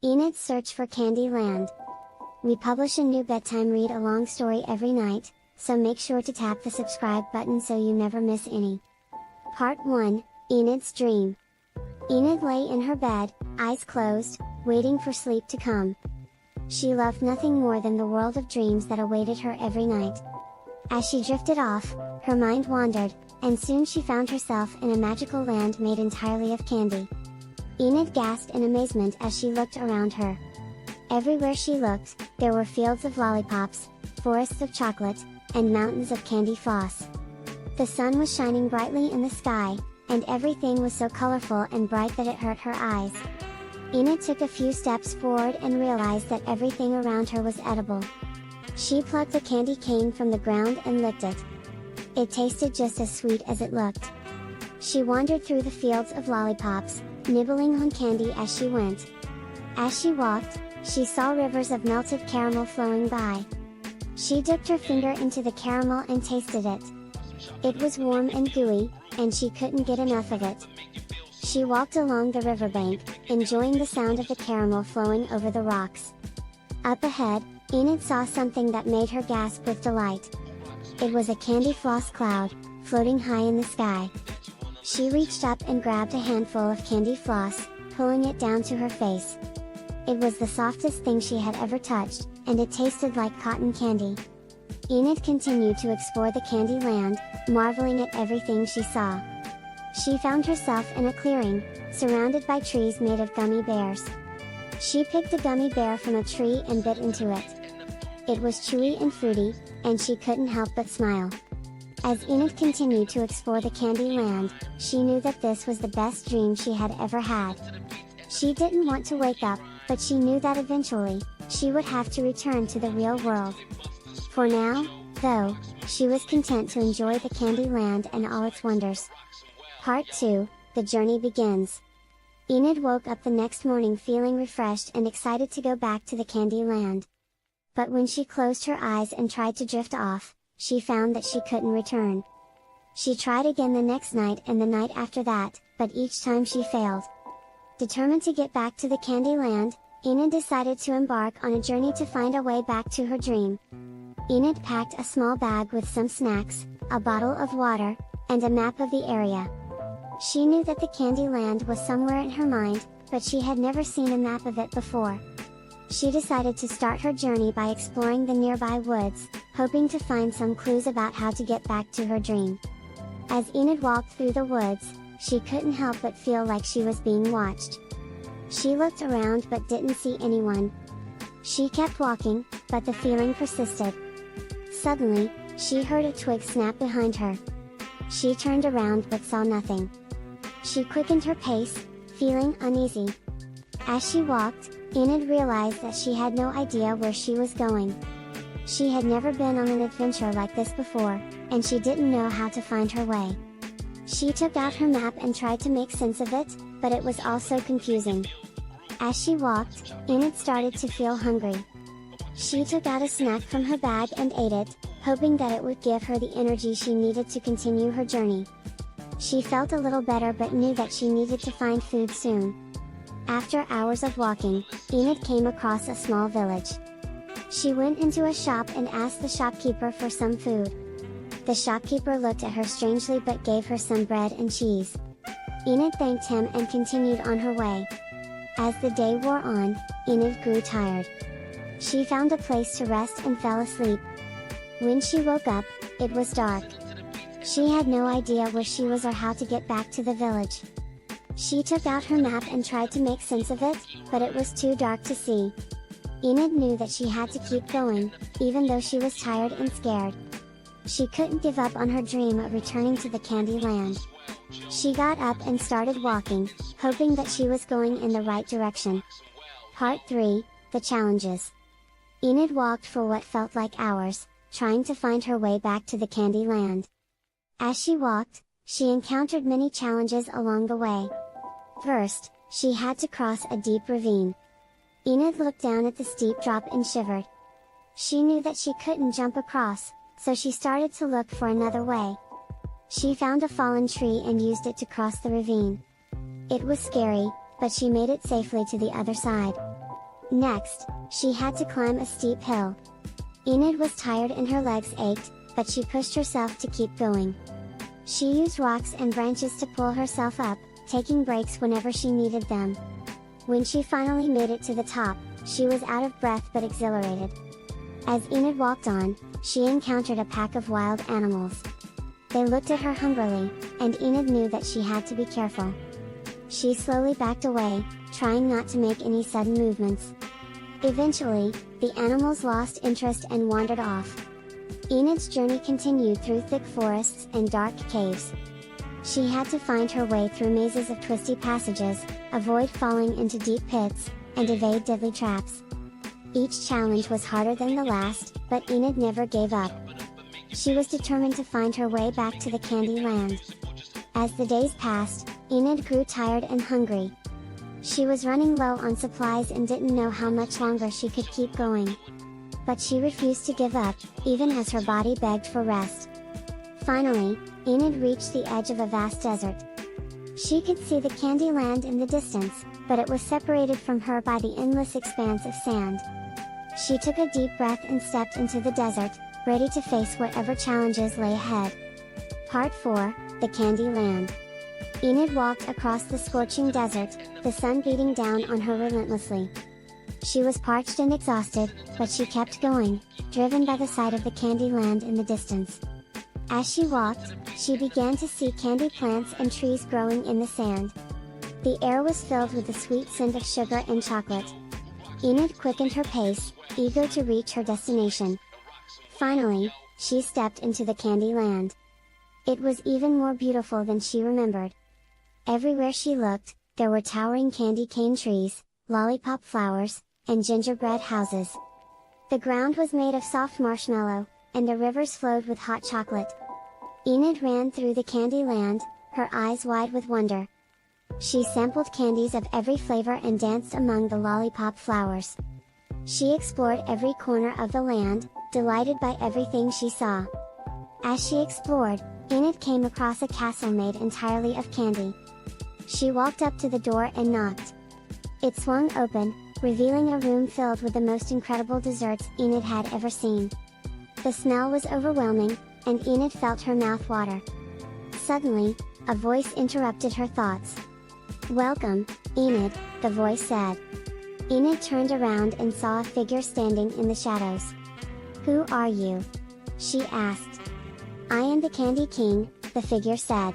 Enid's Search for Candyland. We publish a new bedtime read-along story every night, so make sure to tap the subscribe button so you never miss any. Part 1, Enid's Dream. Enid lay in her bed, eyes closed, waiting for sleep to come. She loved nothing more than the world of dreams that awaited her every night. As she drifted off, her mind wandered, and soon she found herself in a magical land made entirely of candy. Enid gasped in amazement as she looked around her. Everywhere she looked, there were fields of lollipops, forests of chocolate, and mountains of candy floss. The sun was shining brightly in the sky, and everything was so colorful and bright that it hurt her eyes. Enid took a few steps forward and realized that everything around her was edible. She plucked a candy cane from the ground and licked it. It tasted just as sweet as it looked. She wandered through the fields of lollipops, nibbling on candy as she went. As she walked, she saw rivers of melted caramel flowing by. She dipped her finger into the caramel and tasted it. It was warm and gooey, and she couldn't get enough of it. She walked along the riverbank, enjoying the sound of the caramel flowing over the rocks. Up ahead, Enid saw something that made her gasp with delight. It was a candy floss cloud, floating high in the sky. She reached up and grabbed a handful of candy floss, pulling it down to her face. It was the softest thing she had ever touched, and it tasted like cotton candy. Enid continued to explore the candy land, marveling at everything she saw. She found herself in a clearing, surrounded by trees made of gummy bears. She picked a gummy bear from a tree and bit into it. It was chewy and fruity, and she couldn't help but smile. As Enid continued to explore the candy land, she knew that this was the best dream she had ever had. She didn't want to wake up, but she knew that eventually, she would have to return to the real world. For now, though, she was content to enjoy the candy land and all its wonders. Part 2, The Journey Begins. Enid woke up the next morning feeling refreshed and excited to go back to the candy land. But when she closed her eyes and tried to drift off, she found that she couldn't return. She tried again the next night and the night after that, but each time she failed. Determined to get back to the candy land, Enid decided to embark on a journey to find a way back to her dream. Enid packed a small bag with some snacks, a bottle of water, and a map of the area. She knew that the candy land was somewhere in her mind, but she had never seen a map of it before. She decided to start her journey by exploring the nearby woods, hoping to find some clues about how to get back to her dream. As Enid walked through the woods, she couldn't help but feel like she was being watched. She looked around but didn't see anyone. She kept walking, but the feeling persisted. Suddenly, she heard a twig snap behind her. She turned around but saw nothing. She quickened her pace, feeling uneasy. As she walked, Enid realized that she had no idea where she was going. She had never been on an adventure like this before, and she didn't know how to find her way. She took out her map and tried to make sense of it, but it was also confusing. As she walked, Enid started to feel hungry. She took out a snack from her bag and ate it, hoping that it would give her the energy she needed to continue her journey. She felt a little better but knew that she needed to find food soon. After hours of walking, Enid came across a small village. She went into a shop and asked the shopkeeper for some food. The shopkeeper looked at her strangely but gave her some bread and cheese. Enid thanked him and continued on her way. As the day wore on, Enid grew tired. She found a place to rest and fell asleep. When she woke up, it was dark. She had no idea where she was or how to get back to the village. She took out her map and tried to make sense of it, but it was too dark to see. Enid knew that she had to keep going, even though she was tired and scared. She couldn't give up on her dream of returning to the candy land. She got up and started walking, hoping that she was going in the right direction. Part 3, The Challenges. Enid walked for what felt like hours, trying to find her way back to the candy land. As she walked, she encountered many challenges along the way. First, she had to cross a deep ravine. Enid looked down at the steep drop and shivered. She knew that she couldn't jump across, so she started to look for another way. She found a fallen tree and used it to cross the ravine. It was scary, but she made it safely to the other side. Next, she had to climb a steep hill. Enid was tired and her legs ached, but she pushed herself to keep going. She used rocks and branches to pull herself up, taking breaks whenever she needed them. When she finally made it to the top, she was out of breath but exhilarated. As Enid walked on, she encountered a pack of wild animals. They looked at her hungrily, and Enid knew that she had to be careful. She slowly backed away, trying not to make any sudden movements. Eventually, the animals lost interest and wandered off. Enid's journey continued through thick forests and dark caves. She had to find her way through mazes of twisty passages, avoid falling into deep pits, and evade deadly traps. Each challenge was harder than the last, but Enid never gave up. She was determined to find her way back to the Candyland. As the days passed, Enid grew tired and hungry. She was running low on supplies and didn't know how much longer she could keep going. But she refused to give up, even as her body begged for rest. Finally, Enid reached the edge of a vast desert. She could see the Candyland in the distance, but it was separated from her by the endless expanse of sand. She took a deep breath and stepped into the desert, ready to face whatever challenges lay ahead. Part 4, The Candyland. Enid walked across the scorching desert, the sun beating down on her relentlessly. She was parched and exhausted, but she kept going, driven by the sight of the Candyland in the distance. As she walked, she began to see candy plants and trees growing in the sand. The air was filled with the sweet scent of sugar and chocolate. Enid quickened her pace, eager to reach her destination. Finally, she stepped into the Candyland. It was even more beautiful than she remembered. Everywhere she looked, there were towering candy cane trees, lollipop flowers, and gingerbread houses. The ground was made of soft marshmallow, and the rivers flowed with hot chocolate. Enid ran through the Candyland, her eyes wide with wonder. She sampled candies of every flavor and danced among the lollipop flowers. She explored every corner of the land, delighted by everything she saw. As she explored, Enid came across a castle made entirely of candy. She walked up to the door and knocked. It swung open, revealing a room filled with the most incredible desserts Enid had ever seen. The smell was overwhelming, and Enid felt her mouth water. Suddenly, a voice interrupted her thoughts. "Welcome, Enid," the voice said. Enid turned around and saw a figure standing in the shadows. "Who are you?" she asked. "I am the Candy King," the figure said.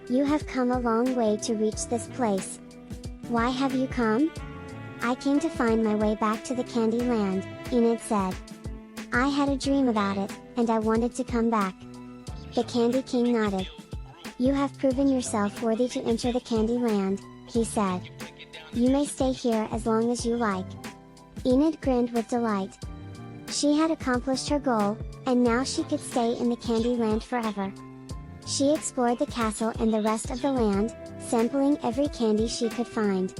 "You have come a long way to reach this place. Why have you come?" "I came to find my way back to the Candyland," Enid said. "I had a dream about it, and I wanted to come back." The Candy King nodded. "You have proven yourself worthy to enter the Candyland," he said. "You may stay here as long as you like." Enid grinned with delight. She had accomplished her goal, and now she could stay in the Candyland forever. She explored the castle and the rest of the land, sampling every candy she could find.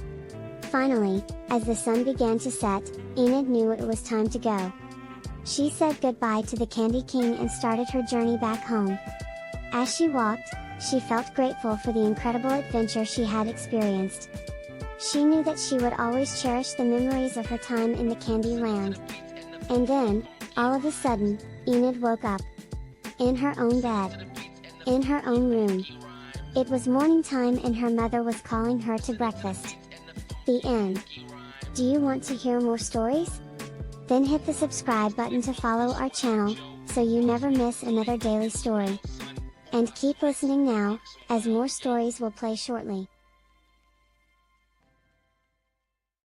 Finally, as the sun began to set, Enid knew it was time to go. She said goodbye to the Candy King and started her journey back home. As she walked, she felt grateful for the incredible adventure she had experienced. She knew that she would always cherish the memories of her time in the Candyland. And then, all of a sudden, Enid woke up. In her own bed. In her own room. It was morning time and her mother was calling her to breakfast. The end. Do you want to hear more stories? Then hit the subscribe button to follow our channel, so you never miss another daily story. And keep listening now, as more stories will play shortly.